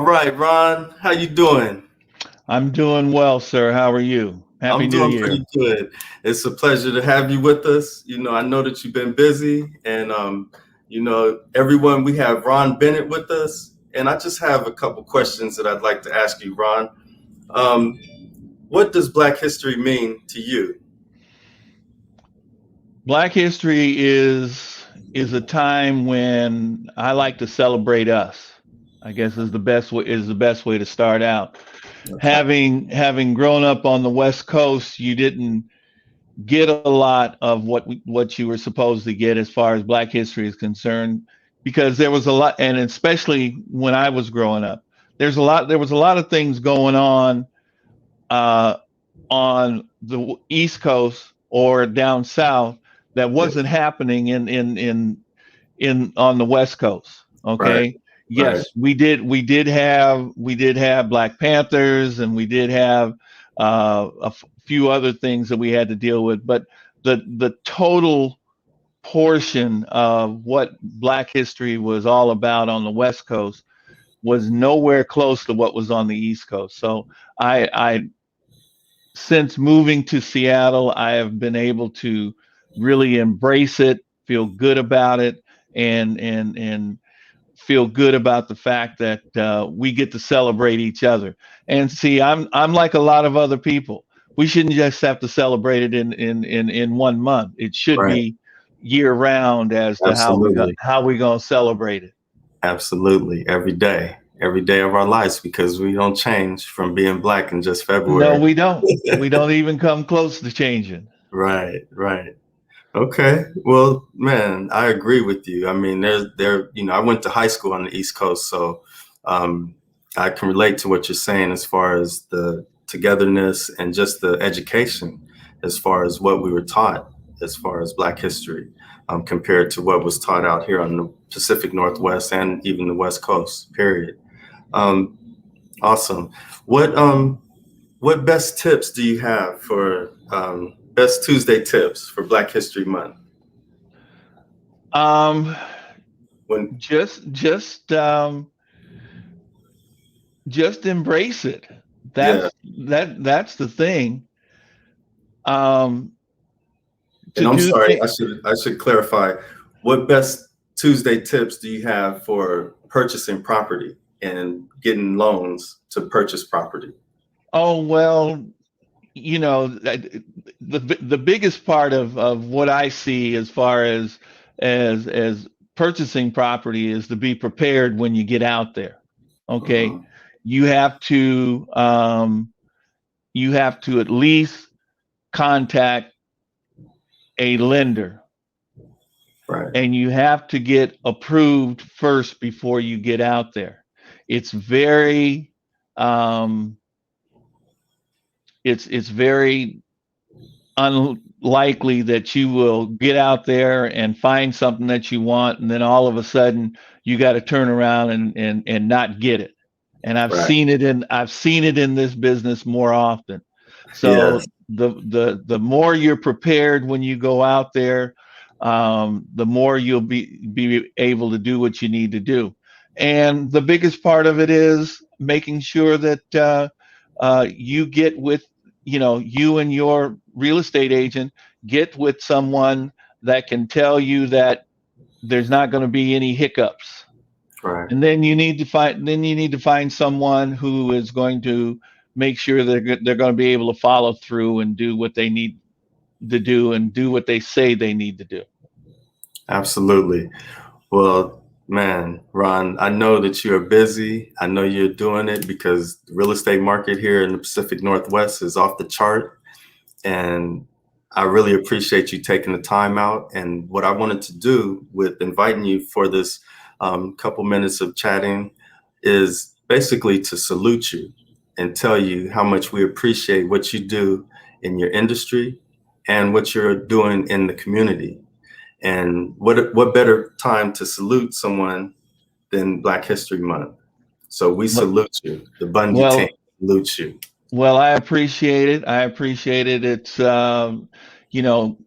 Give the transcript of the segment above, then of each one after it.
right, Ron, how you doing? I'm doing well, sir. How are you? Happy I'm New doing Year. pretty good. It's a pleasure to have you with us. I know that you've been busy, and everyone, we have Ron Bennett with us, and I just have a couple questions that I'd like to ask you, Ron. Um, what does Black History mean to you? Black History is a time when I like to celebrate us. I guess is the best way to start out. Okay. Having grown up on the West Coast, you didn't get a lot of what you were supposed to get as far as Black history is concerned, because there was a lot, and especially when I was growing up, there was a lot of things going uh, on the East Coast or down south that Yeah. wasn't happening in on the West Coast. Right. Okay. Right. Yes, we did have Black Panthers, and we did have few other things that we had to deal with, but the total portion of what Black history was all about on the West Coast was nowhere close to what was on the East Coast. So I since moving to Seattle, I have been able to really embrace it, feel good about it, and feel good about the fact that we get to celebrate each other. And see, I'm like a lot of other people. We shouldn't just have to celebrate it in 1 month. It should Right. be year round as to Absolutely. how we gonna celebrate it. Absolutely. Every day of our lives, because we don't change from being Black in just No, February. we don't. We don't even come close to changing. Right. Right. Okay. Well, man, I agree with you. I mean, I went to high school on the East Coast, so um, I can relate to what you're saying as far as the togetherness and just the education, as far as what we were taught, as far as Black history, compared to what was taught out here on the Pacific Northwest and even the West Coast, period. Um, awesome. What um, what best tips do you have for best Tuesday tips for Black History Month? Um, When just just um, just embrace it. Yeah, That's the thing. Um, to and I'm do sorry, things. I should clarify. What best Tuesday tips do you have for purchasing property and getting loans to purchase property? Oh well, the biggest part of what I see as far as purchasing property is to be prepared when you get out there. Okay, Mhm. you have to you have to at least contact a lender, Right, and you have to get approved first before you get out there. It's very um, it's very unlikely that you will get out there and find something that you want, and then all of a sudden you got to turn around and not get it. And right. I've seen it in this business more often. So Yes, the more you're prepared when you go out there, the more you'll be able to do what you need to do. And the biggest part of it is making sure that you get with, you and your real estate agent get with someone that can tell you that there's not going to be any hiccups. right. And then you need to find someone who is going to make sure they're going to be able to follow through and do what they need to do and do what they say they need to do. Absolutely. Well, man, Ron, I know that you're busy. I know you're doing it because the real estate market here in the Pacific Northwest is off the chart. And I really appreciate you taking the time out. And what I wanted to do with inviting you for this couple minutes of chatting is basically to salute you and tell you how much we appreciate what you do in your industry and what you're doing in the community. And what better time to salute someone than Black History Month? So we salute you. The Bundy team Well, salutes you. well, I appreciate it. I appreciate it. It's you know,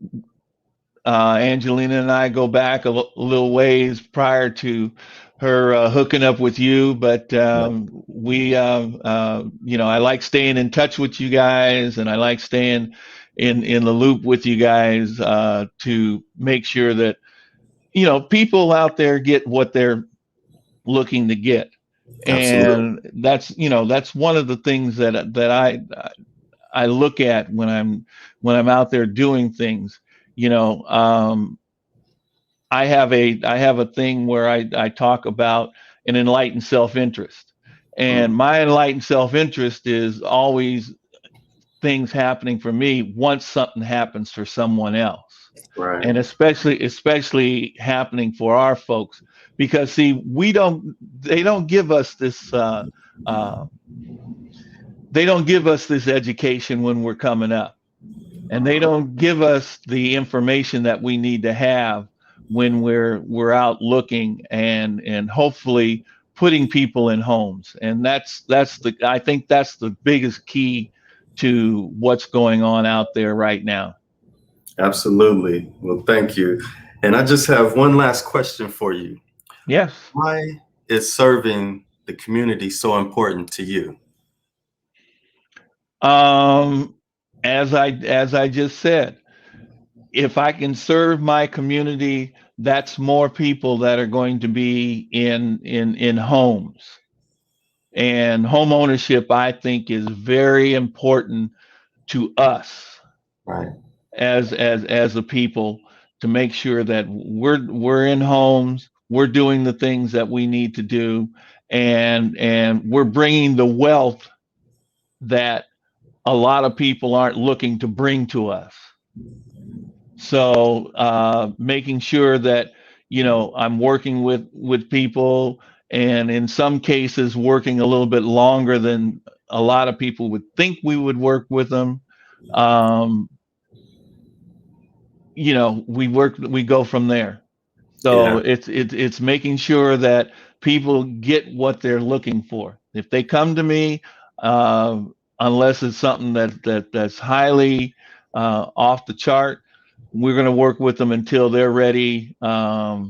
Angelina and I go back a little ways prior to hooking up with you, but Yeah, I like staying in touch with you guys, and I like staying in the loop with you guys to make sure that people out there get what they're looking to get. absolutely. And that's one of the things that I look at when I'm out there doing things. You know, I have a thing where I talk about an enlightened self-interest. And Mm, my enlightened self-interest is always things happening for me once something happens for someone else. right, And especially happening for our folks, because see, they don't give us this uh, they don't give us this education when we're coming up, and they don't give us the information that we need to have when we're out looking and hopefully putting people in homes. And that's the I think that's the biggest key to what's going on out there right now. absolutely. Well, thank you. And I just have one last question for you. Yes. Why is serving the community so important to you? Um, as I just said, if I can serve my community, that's more people that are going to be in homes. And home ownership, I think, is very important to us Right, as a people, to make sure that we're in homes, we're doing the things that we need to do, and we're bringing the wealth that a lot of people aren't looking to bring to us. So making sure that I'm working with people, and in some cases working a little bit longer than a lot of people would think we would work with them. Um, we go from there. So yeah, it's making sure that people get what they're looking for. If they come to me, uh, unless it's something that's highly off the chart, we're going to work with them until they're ready. We're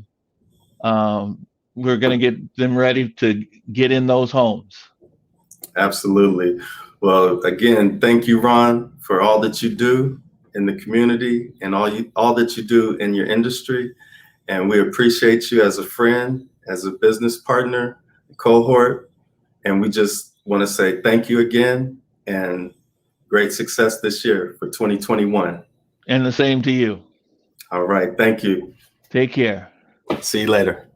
going to get them ready to get in those homes. absolutely. Well, again, thank you, Ron, for all that you do in the community and all that you do in your industry. And we appreciate you as a friend, as a business partner, cohort. And we just want to say thank you again and great success this year for 2021. And the same to you. All right. Thank you. Take care. See you later.